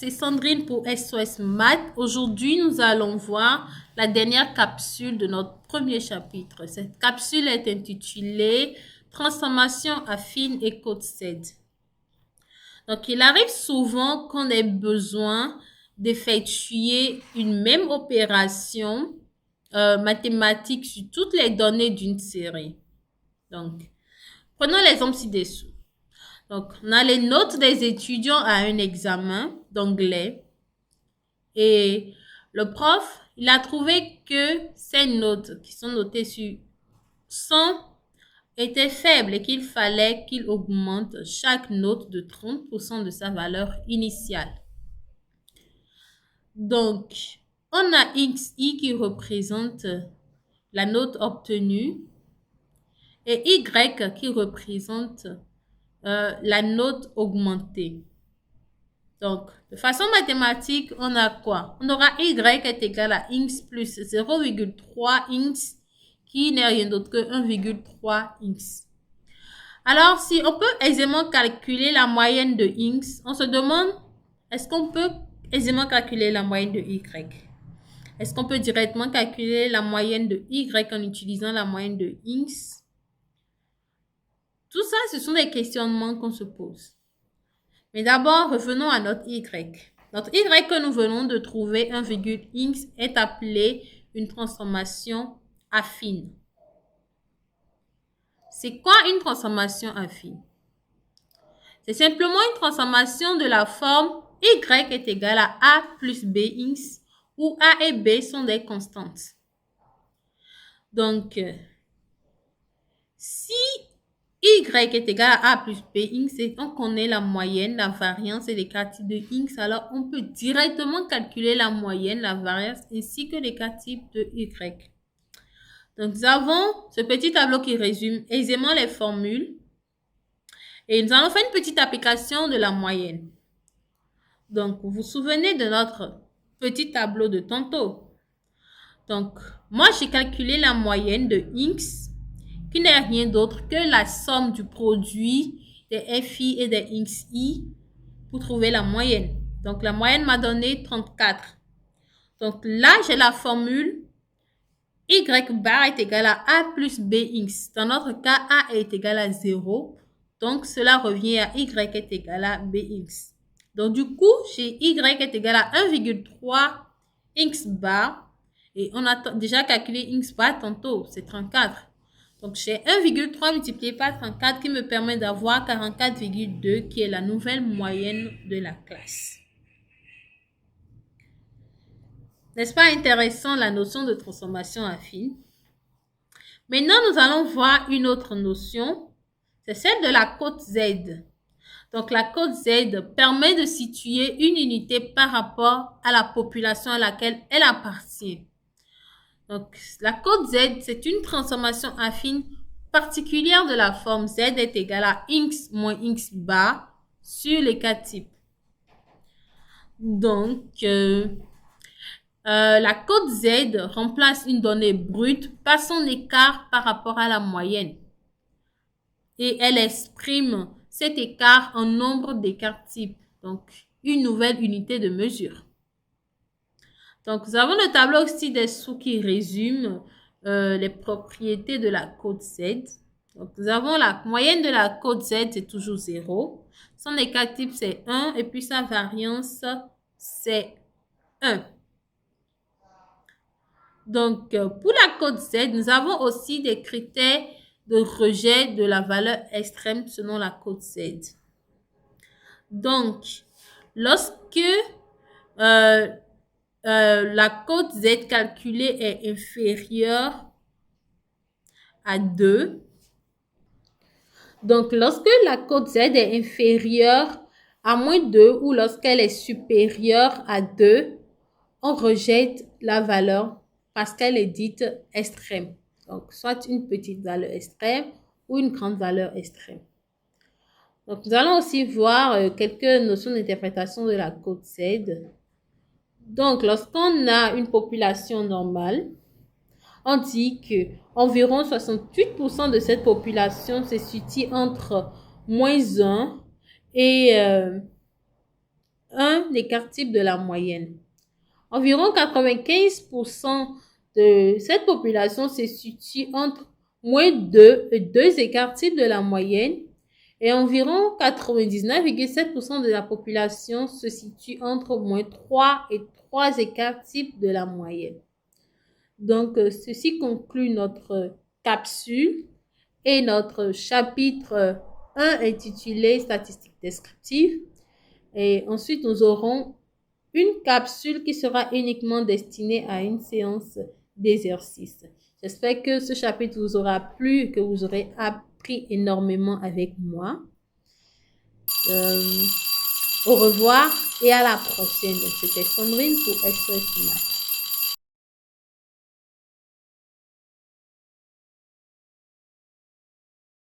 c'est Sandrine pour SOS Math. Aujourd'hui, nous allons voir la dernière capsule de notre premier chapitre. Cette capsule est intitulée Transformation affine et code Z. Donc, il arrive souvent qu'on ait besoin d'effectuer une même opération mathématique sur toutes les données d'une série. Donc, prenons l'exemple ci-dessous. Donc, on a les notes des étudiants à un examen d'anglais et le prof, il a trouvé que ces notes qui sont notées sur 100 étaient faibles et qu'il fallait qu'il augmente chaque note de 30% de sa valeur initiale. Donc, on a XI qui représente la note obtenue et Y qui représente la note augmentée. Donc, de façon mathématique, on a quoi? On aura Y est égal à X plus 0,3 X qui n'est rien d'autre que 1,3 X. Alors, si on peut aisément calculer la moyenne de X, on se demande, est-ce qu'on peut aisément calculer la moyenne de Y? Est-ce qu'on peut directement calculer la moyenne de Y en utilisant la moyenne de X? Tout ça, ce sont des questionnements qu'on se pose. Mais d'abord, revenons à notre Y. Notre Y que nous venons de trouver, 1,x, est appelé une transformation affine. C'est quoi une transformation affine? C'est simplement une transformation de la forme Y est égal à A plus Bx, où A et B sont des constantes. Donc, si Y est égal à A plus Bx et on connaît la moyenne, la variance et les quarts types de X, alors on peut directement calculer la moyenne, la variance ainsi que les quarts types de Y. Donc nous avons ce petit tableau qui résume aisément les formules et nous allons faire une petite application de la moyenne. Donc vous vous souvenez de notre petit tableau de tantôt. Donc moi j'ai calculé la moyenne de X qui n'est rien d'autre que la somme du produit des FI et des XI pour trouver la moyenne. Donc, la moyenne m'a donné 34. Donc, là, j'ai la formule Y bar est égal à A plus BX. Dans notre cas, A est égal à 0. Donc, cela revient à Y est égal à BX. Donc, du coup, j'ai Y est égal à 1,3 X bar. Et on a déjà calculé X bar tantôt, c'est 34. Donc, j'ai 1,3 multiplié par 34 qui me permet d'avoir 44,2 qui est la nouvelle moyenne de la classe. N'est-ce pas intéressant la notion de transformation affine? Maintenant, nous allons voir une autre notion. C'est celle de la cote Z. Donc, la cote Z permet de situer une unité par rapport à la population à laquelle elle appartient. Donc, la cote Z, c'est une transformation affine particulière de la forme Z est égal à X moins X bar sur les quatre types. Donc, la cote Z remplace une donnée brute par son écart par rapport à la moyenne. Et elle exprime cet écart en nombre d'écarts types. Donc, une nouvelle unité de mesure. Donc, nous avons le tableau ci-dessous qui résume les propriétés de la cote Z. Donc, nous avons la moyenne de la cote Z, c'est toujours 0. Son écart type, c'est 1. Et puis, sa variance, c'est 1. Donc, pour la cote Z, nous avons aussi des critères de rejet de la valeur extrême selon la cote Z. Donc, lorsque la cote Z calculée est inférieure à 2. Donc, lorsque la cote Z est inférieure à moins 2 ou lorsqu'elle est supérieure à 2, on rejette la valeur parce qu'elle est dite extrême. Donc, soit une petite valeur extrême ou une grande valeur extrême. Donc, nous allons aussi voir quelques notions d'interprétation de la cote Z. Donc, lorsqu'on a une population normale, on dit que environ 68% de cette population se situe entre moins 1 et un écart type de la moyenne. Environ 95% de cette population se situe entre moins 2 et 2 écarts types de la moyenne et environ 99,7% de la population se situe entre moins 3 et 3 écarts types de la moyenne. Donc, ceci conclut notre capsule et notre chapitre 1 intitulé Statistiques descriptives. Et ensuite, nous aurons une capsule qui sera uniquement destinée à une séance d'exercice. J'espère que ce chapitre vous aura plu et que vous aurez appris énormément avec moi. Au revoir et à la prochaine. C'était Sandrine pour SOS Math.